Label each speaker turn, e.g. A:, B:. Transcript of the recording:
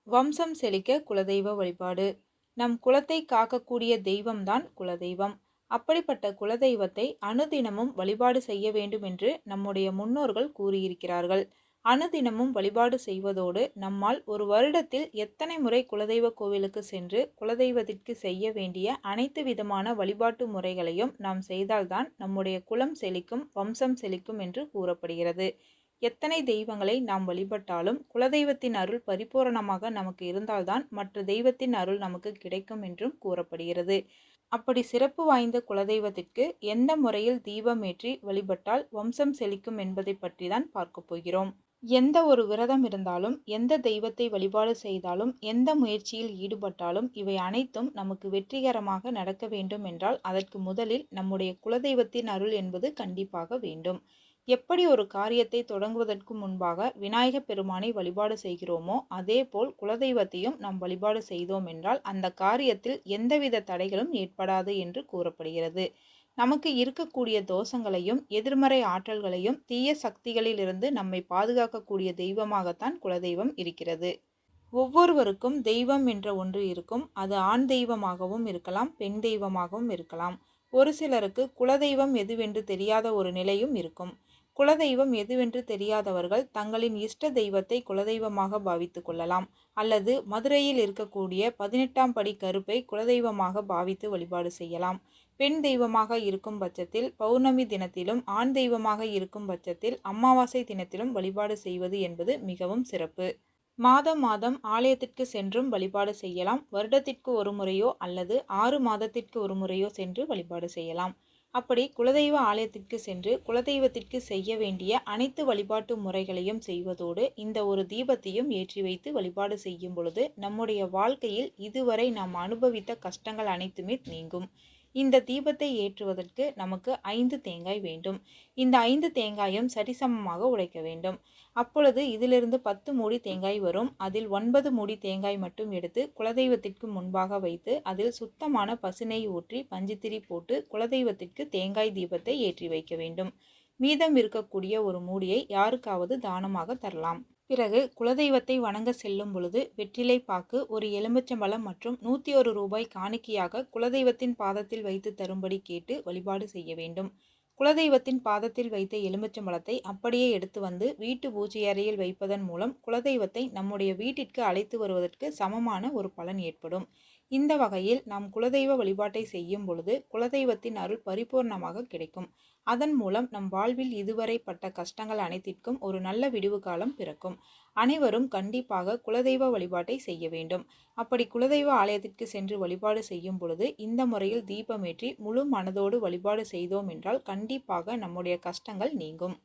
A: வம்சம் செழிக்க குலதெய்வ வழிபாடு. நம் குலத்தை காக்கக்கூடிய தெய்வம்தான் குலதெய்வம். அப்படிப்பட்ட குலதெய்வத்தை அனுதினமும் வழிபாடு செய்ய வேண்டும் என்று நம்முடைய முன்னோர்கள் கூறியிருக்கிறார்கள். அனுதினமும் வழிபாடு செய்வதோடு நம்மால் ஒரு வருடத்தில் எத்தனை முறை குலதெய்வ கோவிலுக்கு சென்று குலதெய்வத்திற்கு செய்ய வேண்டிய அனைத்து விதமான வழிபாட்டு முறைகளையும் நாம் செய்தால்தான் நம்முடைய குலம் செழிக்கும், வம்சம் செழிக்கும் என்று கூறப்படுகிறது. எத்தனை தெய்வங்களை நாம் வழிபட்டாலும் குலதெய்வத்தின் அருள் பரிபூரணமாக நமக்கு இருந்தால்தான் மற்ற தெய்வத்தின் அருள் நமக்கு கிடைக்கும் என்றும் கூறப்படுகிறது. அப்படி சிறப்பு வாய்ந்த குலதெய்வத்திற்கு எந்த முறையில் தீபம் ஏற்றி வழிபட்டால் வம்சம் செழிக்கும் என்பதை பற்றி தான் பார்க்க போகிறோம். எந்த ஒரு விரதம் இருந்தாலும், எந்த தெய்வத்தை வழிபாடு செய்தாலும், எந்த முயற்சியில் ஈடுபட்டாலும் இவை அனைத்தும் நமக்கு வெற்றிகரமாக நடக்க வேண்டும் என்றால் அதற்கு முதலில் நம்முடைய குலதெய்வத்தின் அருள் என்பது கண்டிப்பாக வேண்டும். எப்படி ஒரு காரியத்தை தொடங்குவதற்கு முன்பாக விநாயகப் பெருமானை வழிபாடு செய்கிறோமோ அதேபோல் குலதெய்வத்தையும் நாம் வழிபாடு செய்தோம் என்றால் அந்த காரியத்தில் எந்தவித தடைகளும் ஏற்படாது என்று கூறப்படுகிறது. நமக்கு இருக்கக்கூடிய தோஷங்களையும் எதிர்மறை ஆற்றல்களையும் தீய சக்திகளிலிருந்து நம்மை பாதுகாக்கக்கூடிய தெய்வமாகத்தான் குலதெய்வம் இருக்கிறது. ஒவ்வொருவருக்கும் தெய்வம் என்ற ஒன்று இருக்கும். அது ஆண் தெய்வமாகவும் இருக்கலாம், பெண் தெய்வமாகவும் இருக்கலாம். ஒரு சிலருக்கு குலதெய்வம் எதுவென்று தெரியாத ஒரு நிலையும் இருக்கும். குலதெய்வம் எதுவென்று தெரியாதவர்கள் தங்களின் இஷ்ட தெய்வத்தை குலதெய்வமாக பாவித்து கொள்ளலாம். அல்லது மதுரையில் இருக்கக்கூடிய 18ஆம் படி கருப்பை குலதெய்வமாக பாவித்து வழிபாடு செய்யலாம். பெண் தெய்வமாக இருக்கும் பட்சத்தில் பௌர்ணமி தினத்திலும், ஆண் தெய்வமாக இருக்கும் பட்சத்தில் அமாவாசை தினத்திலும் வழிபாடு செய்வது என்பது மிகவும் சிறப்பு. மாதம் மாதம் ஆலயத்திற்கு சென்றும் வழிபாடு செய்யலாம். வருடத்திற்கு ஒரு முறையோ அல்லது 6 மாதத்திற்கு ஒரு முறையோ சென்று வழிபாடு செய்யலாம். அப்படி குலதெய்வ ஆலயத்திற்கு சென்று குலதெய்வத்திற்கு செய்ய வேண்டிய அனைத்து வழிபாட்டு முறைகளையும் செய்வதோடு இந்த ஒரு தீபத்தையும் ஏற்றி வைத்து வழிபாடு செய்யும் பொழுது நம்முடைய வாழ்க்கையில் இதுவரை நாம் அனுபவித்த கஷ்டங்கள் அனைத்துமே நீங்கும். இந்த தீபத்தை ஏற்றுவதற்கு நமக்கு 5 தேங்காய் வேண்டும். இந்த 5 தேங்காயும் சரிசமமாக உடைக்க வேண்டும். அப்பொழுது இதிலிருந்து 10 மூடி தேங்காய் வரும். அதில் 9 மூடி தேங்காய் மட்டும் எடுத்து குலதெய்வத்திற்கு முன்பாக வைத்து அதில் சுத்தமான பசுநெய் ஊற்றி பஞ்சுத்திரி போட்டு குலதெய்வத்திற்கு தேங்காய் தீபத்தை ஏற்றி வைக்க வேண்டும். மீதம் இருக்கக்கூடிய ஒரு மூடியை யாருக்காவது தானமாக தரலாம். பிறகு குலதெய்வத்தை வணங்க செல்லும் பொழுது வெற்றிலை பாக்கு, ஒரு எலுமிச்சம்பழம் மற்றும் 101 ரூபாய் காணிக்கையாக குலதெய்வத்தின் பாதத்தில் வைத்து தரும்படி கேட்டு வழிபாடு செய்ய வேண்டும். குலதெய்வத்தின் பாதத்தில் வைத்த எலுமிச்சம்பழத்தை அப்படியே எடுத்து வந்து வீட்டு பூஜை அறையில் வைப்பதன் மூலம் குலதெய்வத்தை நம்முடைய வீட்டிற்கு அழைத்து வருவதற்கு சமமான ஒரு பலன் ஏற்படும். இந்த வகையில் நாம் குலதெய்வ வழிபாட்டை செய்யும் பொழுது குலதெய்வத்தின் அருள் பரிபூர்ணமாக கிடைக்கும். அதன் மூலம் நம் வாழ்வில் இதுவரை பட்ட கஷ்டங்கள் அனைத்திற்கும் ஒரு நல்ல விடிவு காலம் பிறக்கும். அனைவரும் கண்டிப்பாக குலதெய்வ வழிபாட்டை செய்ய வேண்டும். அப்படி குலதெய்வ ஆலயத்திற்கு சென்று வழிபாடு செய்யும் பொழுது இந்த முறையில் தீபமேற்றி முழு மனதோடு வழிபாடு செய்தோம் என்றால் கண்டிப்பாக நம்முடைய கஷ்டங்கள் நீங்கும்.